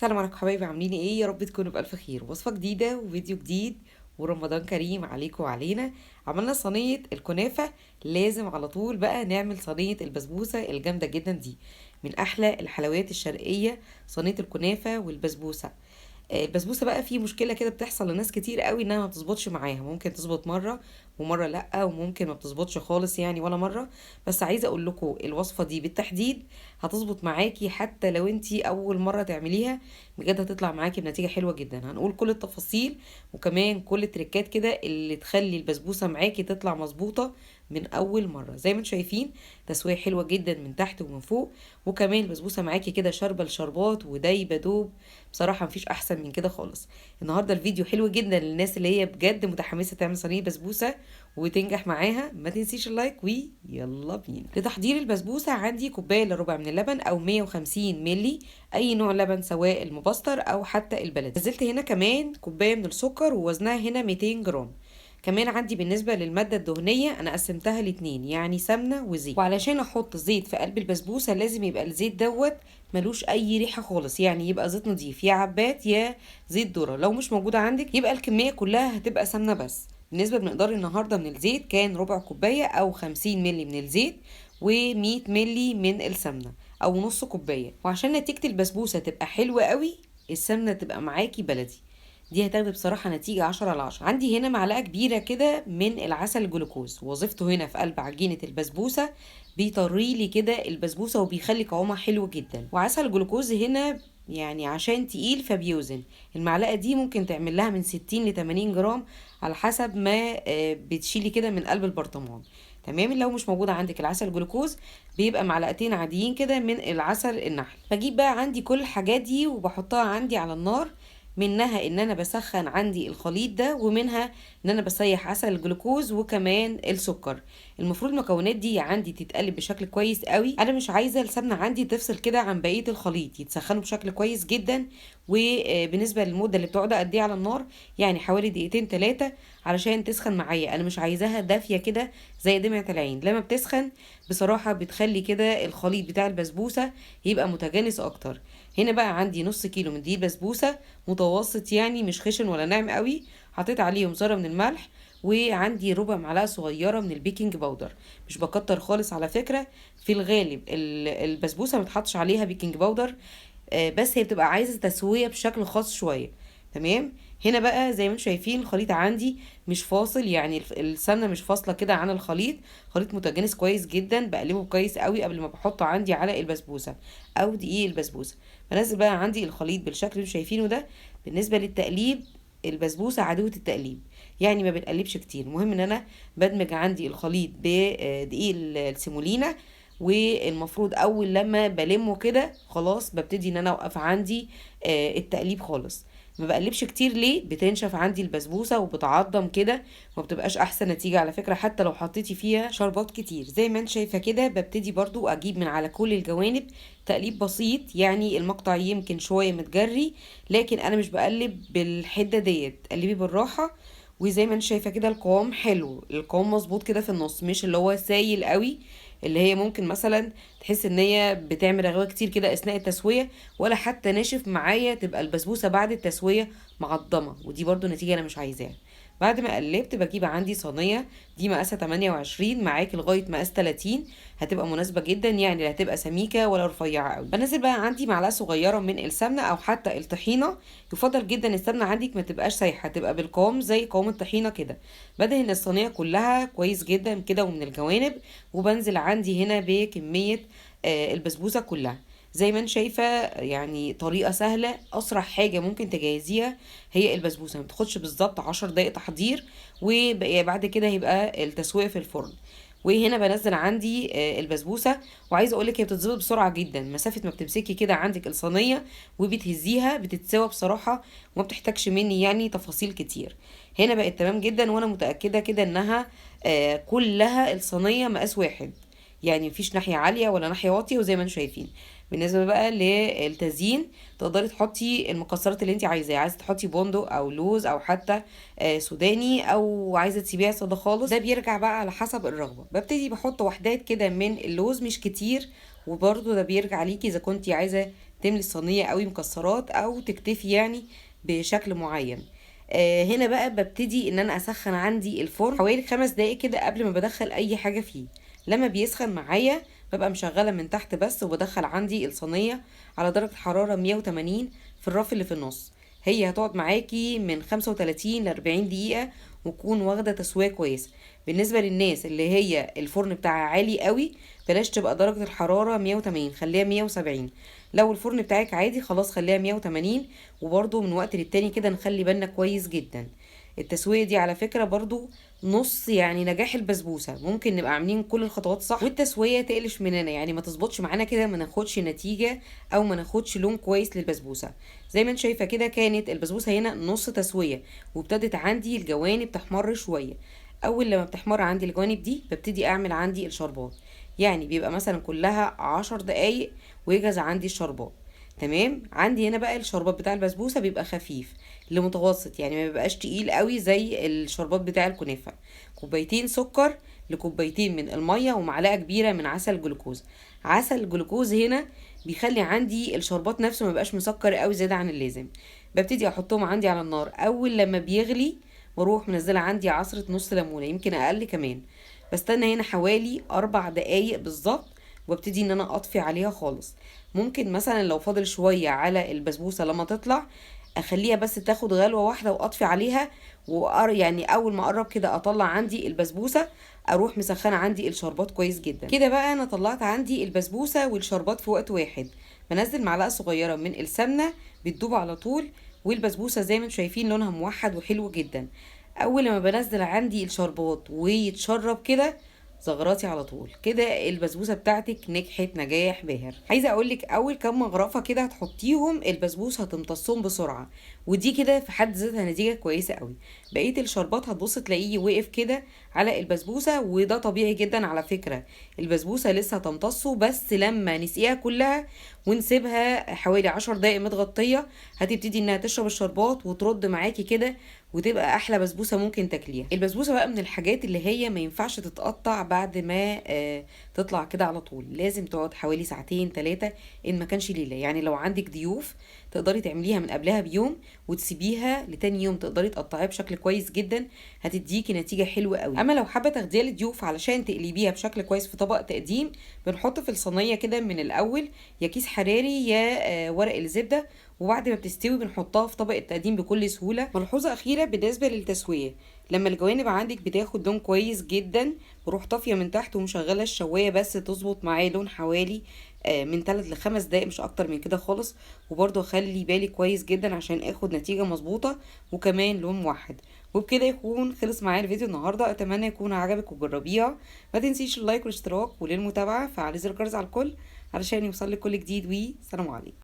السلام عليكم حبايبي، عاملين ايه؟ يا رب تكونوا بألف خير. وصفة جديدة وفيديو جديد ورمضان كريم عليكم وعلينا. عملنا صينية الكنافة، لازم على طول بقى نعمل صينية البسبوسة الجامدة جدا دي. من أحلى الحلويات الشرقية صينية الكنافة والبسبوسة. البسبوسه بقى في مشكله كده بتحصل لناس كتير قوي، انها ما بتظبطش معاها. ممكن تظبط مره ومره لا، وممكن ما بتظبطش خالص يعني ولا مره. بس عايزه اقول لكم الوصفه دي بالتحديد هتظبط معاكي حتى لو انتي اول مره تعمليها. بجد هتطلع معاكي بنتيجه حلوه جدا. هنقول كل التفاصيل وكمان كل التريكات كده اللي تخلي البسبوسه معاكي تطلع مظبوطه من اول مره. زي ما انتم شايفين، تسويه حلوه جدا من تحت ومن فوق، وكمان البسبوسه معاكي كده شاربه الشربات ودايبه دوب. بصراحه مفيش احسن من كده خالص. النهارده الفيديو حلو جدا للناس اللي هي بجد متحمسه تعمل صينيه بسبوسه وتنجح معاها. ما تنسيش اللايك ويلا بينا. لتحضير البسبوسه عندي كوبايه الا ربع من اللبن او 150 ملي، اي نوع لبن سواء المبستر او حتى البلدي. نزلت هنا كمان كوبايه من السكر ووزنها هنا 200 جرام. كمان عندي بالنسبة للمادة الدهنية أنا قسمتها لاتنين، يعني سمنة وزيت. وعلشان أحط زيت في قلب البسبوسة لازم يبقى الزيت دوت ملوش أي ريحة خالص، يعني يبقى زيت نضيف، يا عباد يا زيت ذرة. لو مش موجودة عندك يبقى الكمية كلها هتبقى سمنة بس. بالنسبة بمقدار النهاردة من الزيت كان ربع كوباية أو 50 ملي من الزيت و100 ملي من السمنة أو نص كوباية. وعشان نتيجة البسبوسة تبقى حلوة قوي السمنة تبقى معاكي بلدي، دي هتاخدي بصراحة نتيجة 10/10. عندي هنا معلقة كبيرة كده من العسل الجلوكوز، وظيفته هنا في قلب عجينة البسبوسة بيطري لي كده البسبوسة وبيخلي قوامها حلو جدا. وعسل الجلوكوز هنا يعني عشان تقيل فبيوزن. المعلقة دي ممكن تعمل لها من 60 ل 80 جرام على حسب ما بتشيلي كده من قلب البرطمان. تمام. لو مش موجودة عندك العسل الجلوكوز بيبقى معلقتين عاديين كده من العسل النحل. بجيب بقى عندي كل الحاجات دي وبحطها عندي على النار. منها ان انا بسخن عندي الخليط ده، ومنها ان انا بسيح عسل الجلوكوز وكمان السكر. المفروض المكونات دي عندي تتقلب بشكل كويس قوي. انا مش عايزه السمنه عندي تفصل كده عن بقيه الخليط، يتسخنوا بشكل كويس جدا. وبالنسبه للمده اللي بتقعد قد ايه على النار، يعني حوالي دقيقتين 3 علشان تسخن معايا. انا مش عايزاها دافيه كده زي دمعه العين. لما بتسخن بصراحه بتخلي كده الخليط بتاع البسبوسه يبقى متجانس اكتر. هنا بقى عندي نص كيلو من دي البسبوسه متوسط، يعني مش خشن ولا ناعم قوي. حطيت عليهم ذره من الملح، وعندي ربع معلقه صغيره من البيكنج باودر. مش بكتر خالص على فكره. في الغالب البسبوسه متحطش عليها بيكنج باودر، بس هي بتبقى عايزه تسويه بشكل خاص شويه. تمام. هنا بقى زي ما انتم شايفين الخليط عندي مش فاصل، يعني السمنه مش فاصله كده عن الخليط. خليط متجانس كويس جدا. بقلبه كويس قوي قبل ما بحطه عندي على البسبوسه او دقيق البسبوسه. بنزل بقى عندي الخليط بالشكل اللي انتم شايفينه ده. بالنسبه للتقليب، البسبوسه عدوه التقليب، يعني ما بنقلبش كتير. المهم ان انا بدمج عندي الخليط بدقيق السيمولينا. والمفروض اول لما بلمه كده خلاص ببتدي ان انا اوقف عندي التقليب خالص. ما بقلبش كتير ليه؟ بتنشف عندي البسبوسه وبتعضم كده وما بتبقاش احسن نتيجه على فكره، حتى لو حطيتي فيها شربات كتير. زي ما انت شايفه كده ببتدي برضو اجيب من على كل الجوانب تقليب بسيط، يعني المقطع يمكن شويه متجري، لكن انا مش بقلب بالحده ديت، قلبي بالراحه. وزي ما انت شايفه كده القوام حلو، القوام مظبوط كده في النص، مش اللي هو سايل قوي اللي هي ممكن مثلا تحس ان هي بتعمل رغوه كتير كده اثناء التسويه، ولا حتى ناشف معايا تبقى البسبوسه بعد التسويه معضمه، ودي برضو نتيجه انا مش عايزاها. بعد ما قلبت بجيب عندي صينيه، دي مقاسها 28 معاكي لغايه مقاس 30، هتبقى مناسبه جدا، يعني لا هتبقى سميكه ولا رفيعه قوي. بنزل بقى عندي معلقه صغيره من السمنه او حتى الطحينه. يفضل جدا السمنه عندك ما تبقاش سايحه، تبقى بالقوام زي قوام الطحينه كده. بدهن الصينيه كلها كويس جدا كده ومن الجوانب، وبنزل عندي هنا بكميه البسبوسه كلها. زي ما انت شايفه يعني طريقه سهله، اسرع حاجه ممكن تجهزيها هي البسبوسه. ما تاخدش بالظبط 10 دقائق تحضير، وبعد كده هيبقى التسويه في الفرن. وهنا بنزل عندي البسبوسه. وعايزه اقول لك هي بتتظبط بسرعه جدا، مسافه ما بتمسكي كده عندك الصينيه وبتهزيها بتتسوى بصراحه، وما بتحتاجش مني يعني تفاصيل كتير. هنا بقت تمام جدا، وانا متاكده كده انها كلها الصينيه مقاس واحد، يعني مفيش ناحيه عاليه ولا ناحيه واطيه. وزي ما انتم شايفين بالنسبه بقى للتزيين، تقدري تحطي المكسرات اللي انت عايزاها. عايزه تحطي بندق او لوز او حتى سوداني، او عايزه تسيبيها ساده خالص، ده بيرجع بقى على حسب الرغبه. ببتدي بحط وحدات كده من اللوز مش كتير، وبرده ده بيرجع ليكي اذا كنتي عايزه تملي الصينيه قوي مكسرات او تكتفي يعني بشكل معين. هنا بقى ببتدي ان انا اسخن عندي الفرن حوالي 5 دقايق كده قبل ما بدخل اي حاجه فيه. لما بيسخن معايا ببقى مشغله من تحت بس، وبدخل عندي الصينيه على درجه حراره 180 في الرف اللي في النص. هي هتقعد معاكي من 35 ل 40 دقيقه وتكون واخده تسويه كويسه. بالنسبه للناس اللي هي الفرن بتاعها عالي قوي، بلاش تبقى درجه الحراره 180، خليها 170. لو الفرن بتاعك عادي خلاص خليها 180. وبرده من وقت للتاني كده نخلي بالنا كويس جدا. التسوية دي على فكرة برضو نص يعني نجاح البسبوسة. ممكن نبقى عاملين كل الخطوات صح والتسوية تقلش مننا، يعني ما تظبطش معانا كده، ما ناخدش نتيجة او ما ناخدش لون كويس للبسبوسة. زي ما انت شايفة كده كانت البسبوسة هنا نص تسوية، وابتدت عندي الجوانب تحمر شوية. اول لما بتحمر عندي الجوانب دي ببتدي اعمل عندي الشربات، يعني بيبقى مثلا كلها 10 دقايق ويجهز عندي الشربات. تمام. عندي هنا بقى الشربات بتاع البسبوسه بيبقى خفيف لمتوسط، يعني ما بيبقاش تقيل قوي زي الشربات بتاع الكنافه. كوبايتين سكر لكوبايتين من الميه ومعلقه كبيره من عسل جلوكوز. عسل الجلوكوز هنا بيخلي عندي الشربات نفسه ما بقاش مسكر قوي زياده عن اللازم. ببتدي احطهم عندي على النار. اول لما بيغلي واروح منزله عندي عصره نص ليمونه، يمكن اقل كمان. بستنى هنا حوالي 4 دقايق بالظبط، وابتدي ان انا اطفي عليها خالص. ممكن مثلا لو فاضل شوية على البسبوسة لما تطلع اخليها بس تاخد غلوة واحدة واطفي عليها، يعني اول ما اقرب كده اطلع عندي البسبوسة اروح مسخنة عندي الشربات كويس جدا. كده بقى انا طلعت عندي البسبوسة والشربات في وقت واحد. بنزل معلقة صغيرة من السمنة بتدوب على طول، والبسبوسة زي ما انتم شايفين لونها موحد وحلو جدا. اول ما بنزل عندي الشربات ويتشرب كده زغراتي على طول، كده البسبوسه بتاعتك نجحت نجاح باهر. عايزه اقولك اول كام مغرفه كده هتحطيهم البسبوسه هتمتصهم بسرعه، ودي كده في حد ذاتها نتيجه كويسه قوي. بقيه الشربات هتبص تلاقيه وقف كده على البسبوسه، وده طبيعي جدا على فكره. البسبوسه لسه هتمتصه، بس لما نسقيها كلها ونسيبها حوالي 10 دقايق متغطيه هتبتدي انها تشرب الشربات وترد معاكي كده، وتبقى احلى بسبوسه ممكن تاكليها. البسبوسه بقى من الحاجات اللي هي ما ينفعش تتقطع بعد ما تطلع كده على طول، لازم تقعد حوالي ساعتين 3 ان ما كانش ليله. يعني لو عندك ضيوف تقدري تعمليها من قبلها بيوم وتسيبيها لتاني يوم تقدري تقطعيها بشكل كويس جدا، هتديكي نتيجه حلوه قوي. اما لو حابه تاخديها للضيوف علشان تقلبيها بشكل كويس في طبق تقديم، بنحط في الصينيه كده من الاول يا كيس حراري يا ورق الزبده، وبعد ما بتستوي بنحطها في طبق التقديم بكل سهوله. ملحوظه اخيره بالنسبه للتسويه، لما الجوانب عندك بتاخد لون كويس جدا بروح طافيه من تحت ومشغله الشوايه بس تظبط معايا لون حوالي من 3 ل5 دقايق، مش اكتر من كده خالص. وبرده خلي بالي كويس جدا عشان اخد نتيجه مظبوطه وكمان لون موحد. وبكده يكون خلص معايا الفيديو النهارده. اتمنى يكون عجبك وجربيها. ما تنسيش اللايك والاشتراك، وللمتابعه فعلي زر الجرس على الكل علشان يوصلك كل جديد. وسلام عليكم.